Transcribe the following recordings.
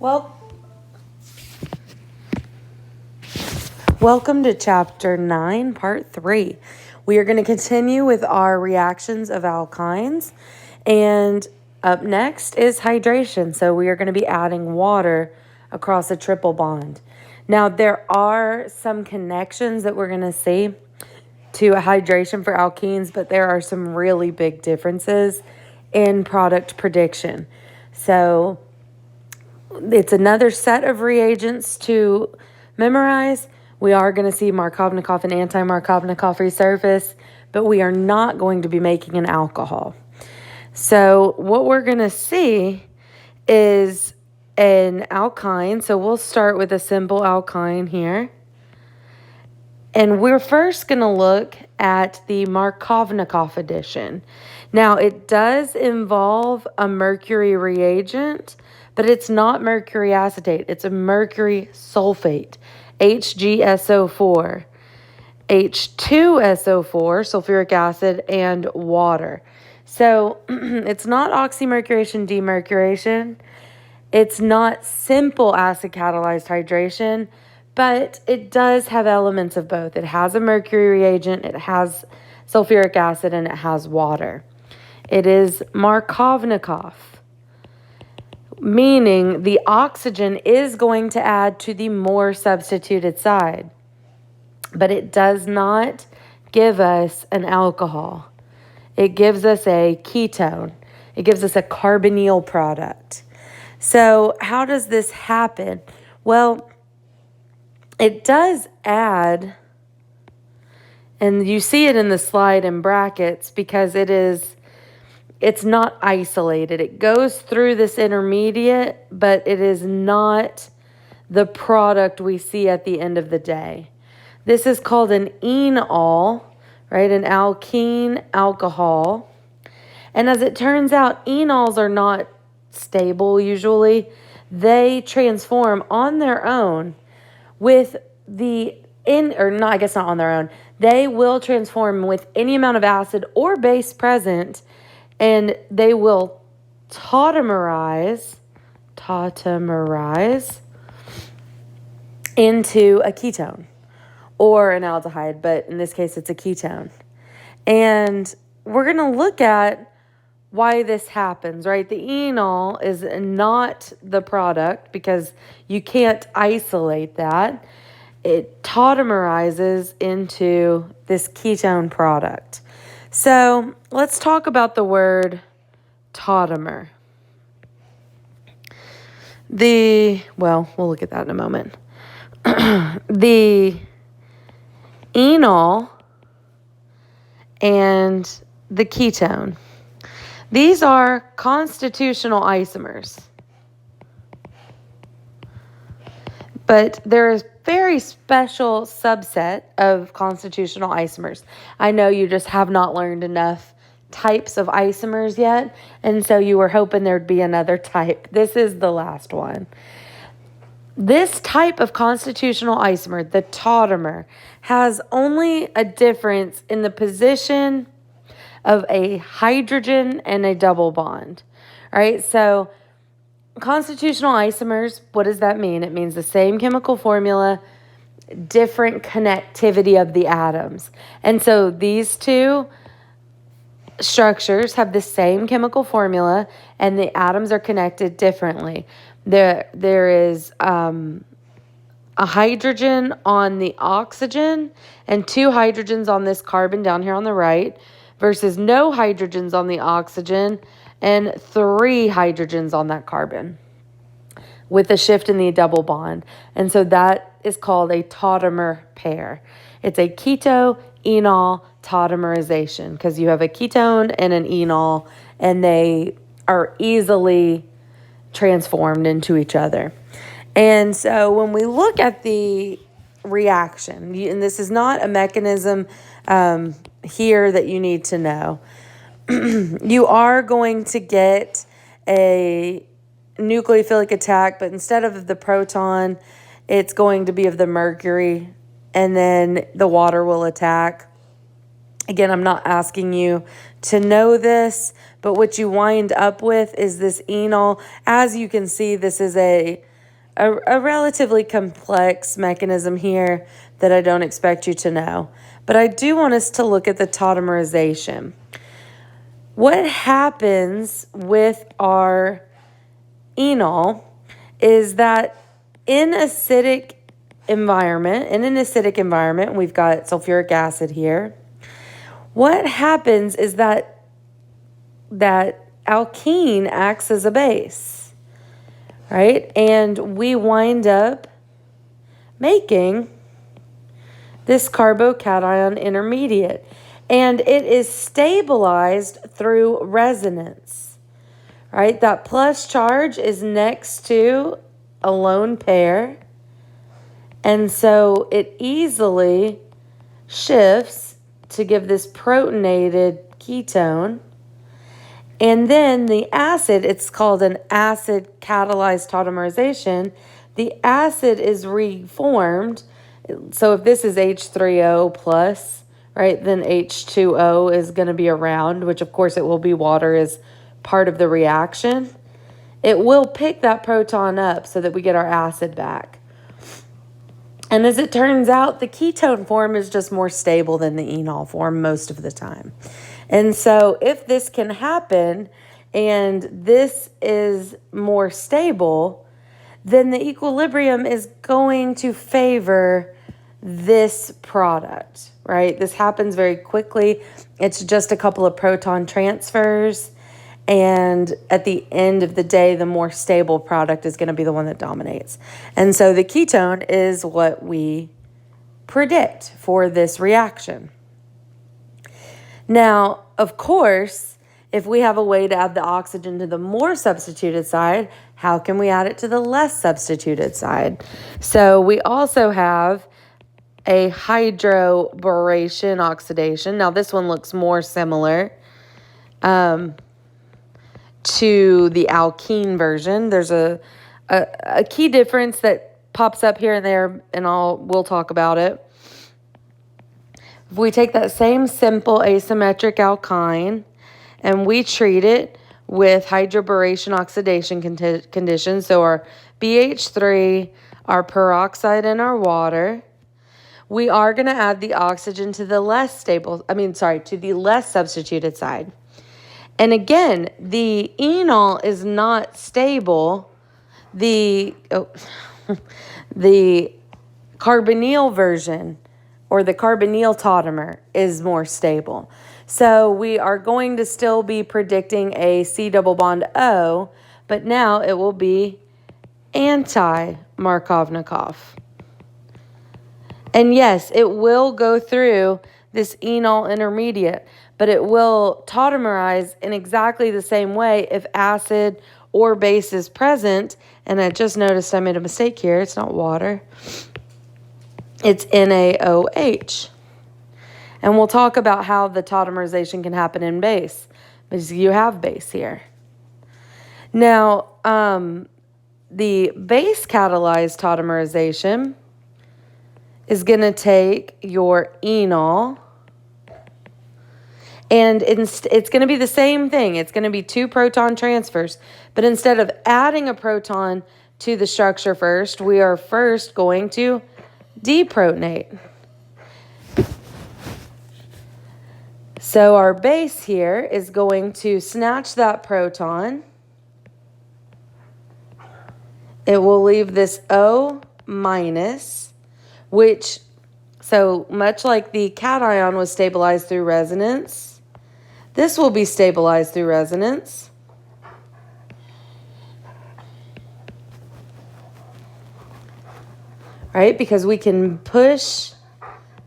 Well, welcome to Chapter 9, Part 3. We are going to continue with our reactions of alkynes. And up next is hydration. So we are going to be adding water across a triple bond. Now, there are some connections that we're going to see to a hydration for alkenes, but there are some really big differences in product prediction. So it's another set of reagents to memorize. We are going to see Markovnikov and anti-Markovnikov resurface, but we are not going to be making an alcohol. So what we're going to see is an alkyne. So we'll start with a simple alkyne here. And we're first going to look at the Markovnikov addition. Now, it does involve a mercury reagent, but it's not mercury acetate. It's a mercury sulfate, HgSO4, H2SO4, sulfuric acid, and water. So it's not oxymercuration, demercuration. It's not simple acid catalyzed hydration, but it does have elements of both. It has a mercury reagent, it has sulfuric acid, and it has water. It is Markovnikov, meaning the oxygen is going to add to the more substituted side, but it does not give us an alcohol. It gives us a ketone. It gives us a carbonyl product. So how does this happen? Well, it does add, and you see it in the slide in brackets because it's not isolated. It goes through this intermediate, but it is not the product we see at the end of the day. This is called an enol, right? An alkene alcohol. And as it turns out, enols are not stable usually. They transform on their own with not on their own. They will transform with any amount of acid or base present, and they will tautomerize into a ketone or an aldehyde, but in this case it's a ketone. And we're going to look at why this happens, right? The enol is not the product because you can't isolate that. It tautomerizes into this ketone product. So let's talk about the word tautomer. We'll look at that in a moment. The enol and the ketone. These are constitutional isomers. But there is a very special subset of constitutional isomers. I know you just have not learned enough types of isomers yet, and so you were hoping there'd be another type. This is the last one. This type of constitutional isomer, the tautomer, has only a difference in the position of a hydrogen and a double bond. All right, so constitutional isomers, what does that mean? It means the same chemical formula, different connectivity of the atoms. And so these two structures have the same chemical formula, and the atoms are connected differently. There is a hydrogen on the oxygen and two hydrogens on this carbon down here on the right, versus no hydrogens on the oxygen and three hydrogens on that carbon with a shift in the double bond. And so that is called a tautomer pair. It's a keto-enol tautomerization because you have a ketone and an enol, and they are easily transformed into each other. And so when we look at the reaction, and this is not a mechanism here that you need to know, you are going to get a nucleophilic attack, but instead of the proton, it's going to be of the mercury, and then the water will attack. Again, I'm not asking you to know this, but but what you wind up with is this enol. As you can see, this is a relatively complex mechanism here that I don't expect you to know. But I do want us to look at the tautomerization. What happens with our enol is that in an acidic environment, we've got sulfuric acid here. What happens is that alkene acts as a base, right? And we wind up making this carbocation intermediate. And it is stabilized through resonance, right? That plus charge is next to a lone pair. And so it easily shifts to give this protonated ketone. And then the acid, it's called an acid catalyzed tautomerization. The acid is reformed. So if this is H3O plus, right, then H2O is going to be around, which of course it will be water as part of the reaction. It will pick that proton up so that we get our acid back. And as it turns out, the ketone form is just more stable than the enol form most of the time. And so if this can happen and this is more stable, then the equilibrium is going to favor this product, right? This happens very quickly. It's just a couple of proton transfers. And at the end of the day, the more stable product is going to be the one that dominates. And so the ketone is what we predict for this reaction. Now, of course, if we have a way to add the oxygen to the more substituted side, how can we add it to the less substituted side? So we also have a hydroboration oxidation. Now, this one looks more similar to the alkene version. There's a key difference that pops up here and there, and we'll talk about it. If we take that same simple asymmetric alkyne and we treat it with hydroboration oxidation conditions, so our BH3, our peroxide, and our water, we are going to add the oxygen to the less substituted side. And again, the enol is not stable. The carbonyl version, or the carbonyl tautomer, is more stable. So we are going to still be predicting a C double bond O, but now it will be anti-Markovnikov. And yes, it will go through this enol intermediate, but it will tautomerize in exactly the same way if acid or base is present. And I just noticed I made a mistake here. It's not water. It's NaOH. And we'll talk about how the tautomerization can happen in base, because you have base here. Now, the base catalyzed tautomerization is going to take your enol, and it's going to be the same thing. It's going to be 2 proton transfers, but instead of adding a proton to the structure first, we are first going to deprotonate. So our base here is going to snatch that proton. It will leave this O minus, which, so much like the cation was stabilized through resonance, this will be stabilized through resonance. Right? Because we can push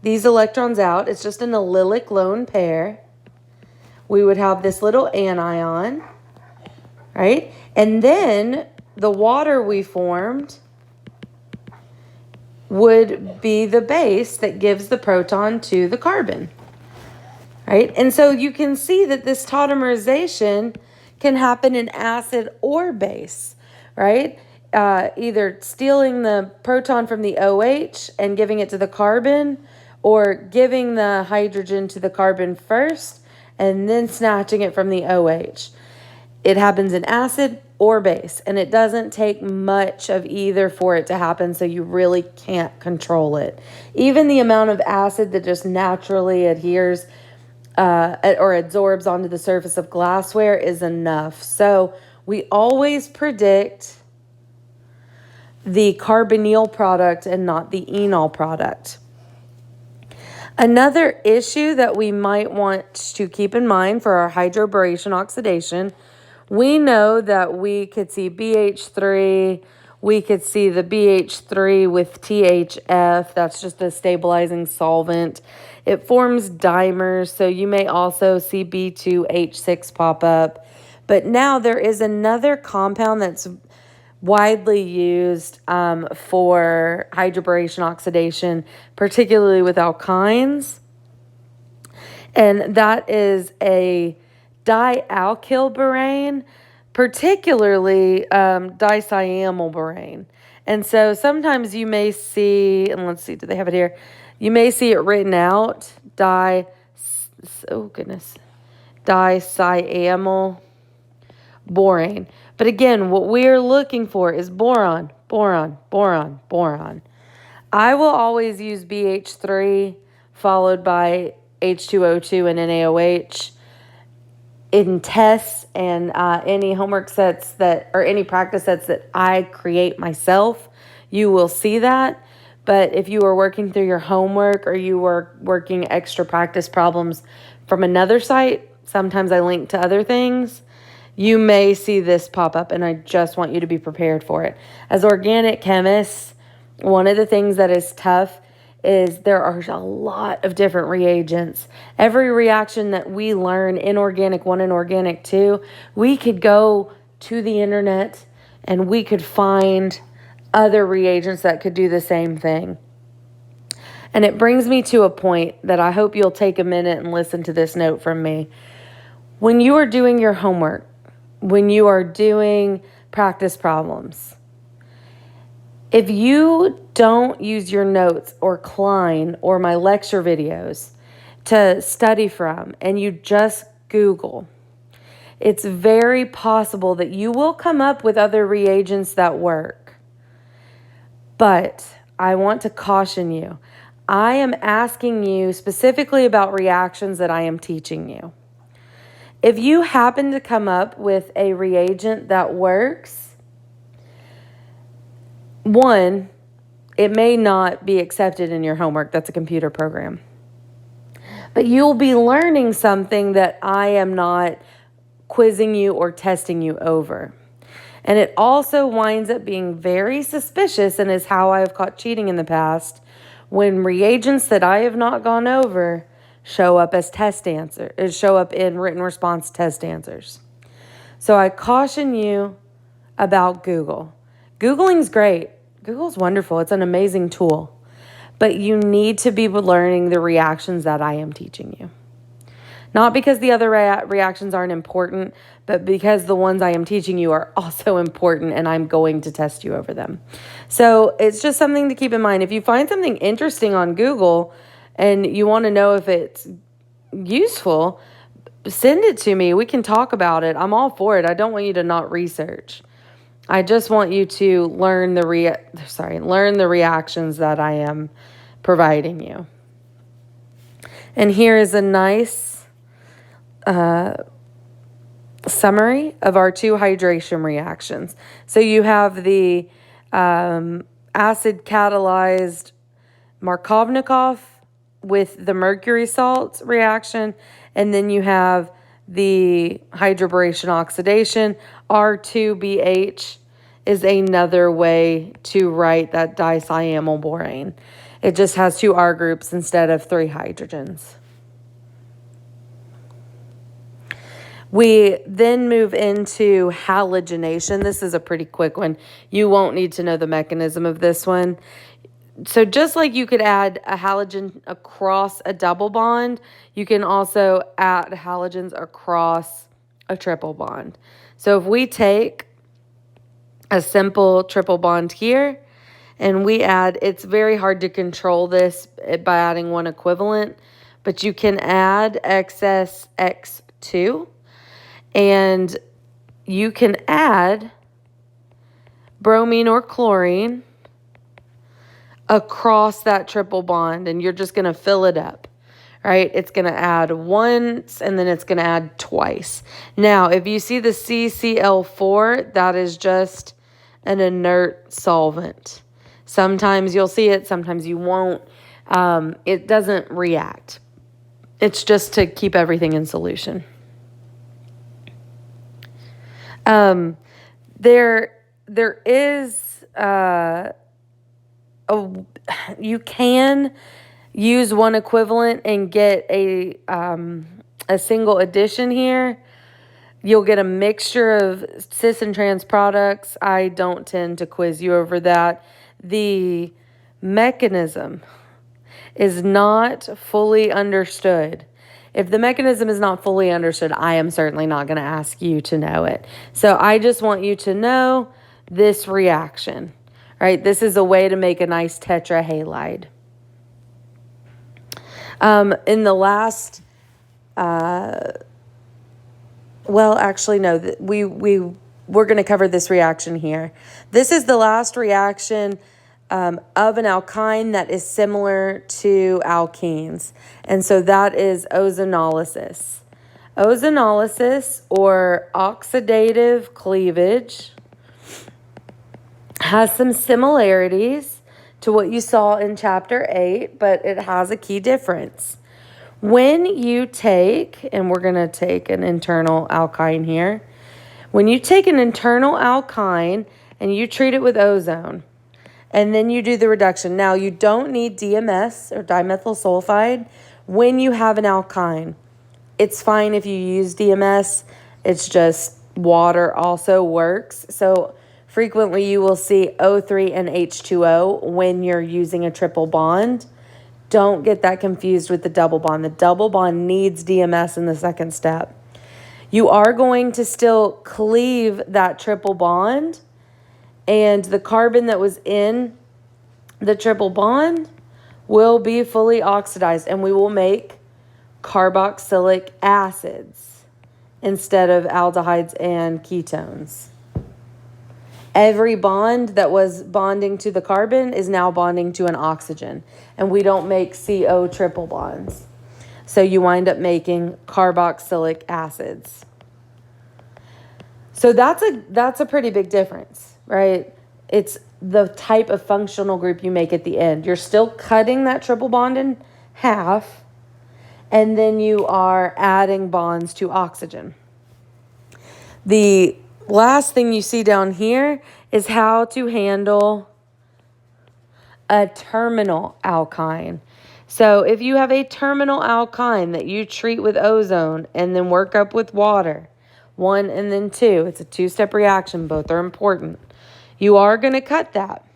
these electrons out. It's just an allylic lone pair. We would have this little anion, right? And then the water we formed would be the base that gives the proton to the carbon, right? And so you can see that this tautomerization can happen in acid or base, right? Either stealing the proton from the OH and giving it to the carbon, or giving the hydrogen to the carbon first and then snatching it from the OH. It happens in acid or base, and it doesn't take much of either for it to happen, so you really can't control it. Even the amount of acid that just naturally adheres or absorbs onto the surface of glassware is enough. So we always predict the carbonyl product and not the enol product. Another issue that we might want to keep in mind for our hydroboration oxidation, we know that we could see BH3, we could see the BH3 with THF, that's just a stabilizing solvent. It forms dimers, so you may also see B2H6 pop up. But now there is another compound that's widely used for hydroboration oxidation, particularly with alkynes. And that is a dialkylborane, particularly dicyamylborane. And so sometimes you may see, and let's see, do they have it here? You may see it written out, dicyamylborane. But again, what we're looking for is boron, boron, boron, boron. I will always use BH3 followed by H2O2 and NaOH in tests and any homework sets or any practice sets that I create myself. You will see that. But if you are working through your homework or you were working extra practice problems from another site, sometimes I link to other things, you may see this pop up, and I just want you to be prepared for it. As organic chemists, one of the things that is tough is there are a lot of different reagents. Every reaction that we learn in Organic 1 and Organic 2, we could go to the internet and we could find other reagents that could do the same thing. And it brings me to a point that I hope you'll take a minute and listen to this note from me. When you are doing your homework, when you are doing practice problems, if you don't use your notes or Klein or my lecture videos to study from and you just Google, it's very possible that you will come up with other reagents that work. But I want to caution you. I am asking you specifically about reactions that I am teaching you. If you happen to come up with a reagent that works, one, it may not be accepted in your homework. That's a computer program. But you'll be learning something that I am not quizzing you or testing you over. And it also winds up being very suspicious, and is how I have caught cheating in the past, when reagents that I have not gone over show up as test answers, show up in written response test answers. So I caution you about Google. Googling's great. Google's wonderful. It's an amazing tool. But you need to be learning the reactions that I am teaching you. Not because the other reactions aren't important, but because the ones I am teaching you are also important, and I'm going to test you over them. So it's just something to keep in mind. If you find something interesting on Google and you want to know if it's useful, send it to me. We can talk about it. I'm all for it. I don't want you to not research. I just want you to learn the reactions that I am providing you. And here is a nice summary of our two hydration reactions. So you have the acid catalyzed Markovnikov with the mercury salt reaction, and then you have the hydroboration oxidation. R2BH is another way to write that dicyamylborane. It just has 2 R groups instead of 3 hydrogens. We then move into halogenation. This is a pretty quick one. You won't need to know the mechanism of this one. So just like you could add a halogen across a double bond, you can also add halogens across a triple bond. So if we take a simple triple bond here and we add, it's very hard to control this by adding one equivalent, but you can add excess X2, and you can add bromine or chlorine across that triple bond, and you're just going to fill it up, right? It's going to add once, and then it's going to add twice. Now, if you see the CCl4, that is just an inert solvent. Sometimes you'll see it, sometimes you won't. It doesn't react. It's just to keep everything in solution. There is you can use one equivalent and get a single addition here. You'll get a mixture of cis and trans products. I don't tend to quiz you over that. The mechanism is not fully understood. If the mechanism is not fully understood, I am certainly not going to ask you to know it. So I just want you to know this reaction, right? This is a way to make a nice tetrahalide. In the last, well, actually, no, we're going to cover this reaction here. This is the last reaction of an alkyne that is similar to alkenes. And so that is ozonolysis. Ozonolysis, or oxidative cleavage, has some similarities to what you saw in chapter 8, but it has a key difference. When you take, and we're going to take an internal alkyne here. When you take an internal alkyne and you treat it with ozone, and then you do the reduction. Now, you don't need DMS or dimethyl sulfide when you have an alkyne. It's fine if you use DMS. It's just water also works. So frequently you will see O3 and H2O when you're using a triple bond. Don't get that confused with the double bond. The double bond needs DMS in the second step. You are going to still cleave that triple bond, and the carbon that was in the triple bond will be fully oxidized, and we will make carboxylic acids instead of aldehydes and ketones. Every bond that was bonding to the carbon is now bonding to an oxygen, and we don't make CO triple bonds. So you wind up making carboxylic acids. So that's a pretty big difference, right? It's the type of functional group you make at the end. You're still cutting that triple bond in half, and then you are adding bonds to oxygen. The last thing you see down here is how to handle a terminal alkyne. So if you have a terminal alkyne that you treat with ozone and then work up with water, 1 and then 2, it's a 2-step reaction. Both are important. You are going to cut that.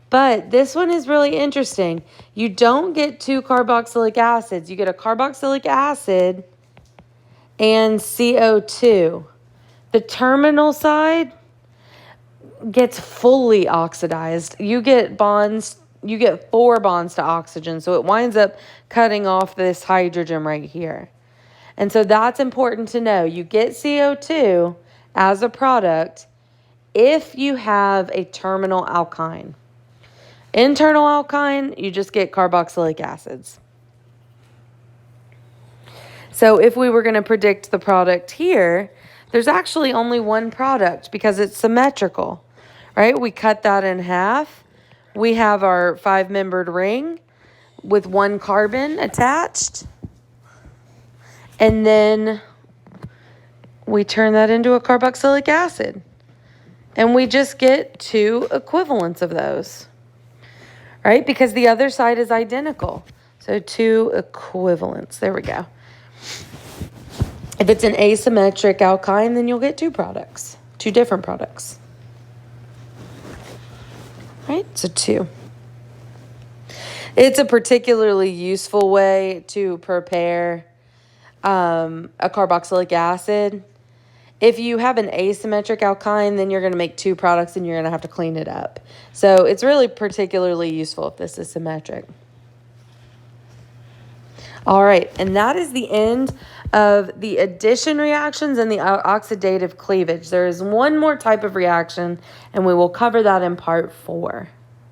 But this one is really interesting. You don't get 2 carboxylic acids. You get a carboxylic acid and CO2. The terminal side gets fully oxidized. You get 4 bonds to oxygen. So it winds up cutting off this hydrogen right here. And so that's important to know. You get CO2 as a product if you have a terminal alkyne. Internal alkyne, you just get carboxylic acids. So if we were going to predict the product here, there's actually only one product because it's symmetrical, right? We cut that in half. We have our 5-membered ring with 1 carbon attached. And then we turn that into a carboxylic acid. And we just get 2 equivalents of those, right? Because the other side is identical. So 2 equivalents. There we go. If it's an asymmetric alkyne, then you'll get 2 products, 2 different products. Right? So 2. It's a particularly useful way to prepare a carboxylic acid. If you have an asymmetric alkyne, then you're going to make 2 products and you're going to have to clean it up. So it's really particularly useful if this is symmetric. All right, and that is the end of the addition reactions and the oxidative cleavage. There is one more type of reaction, and we will cover that in part 4.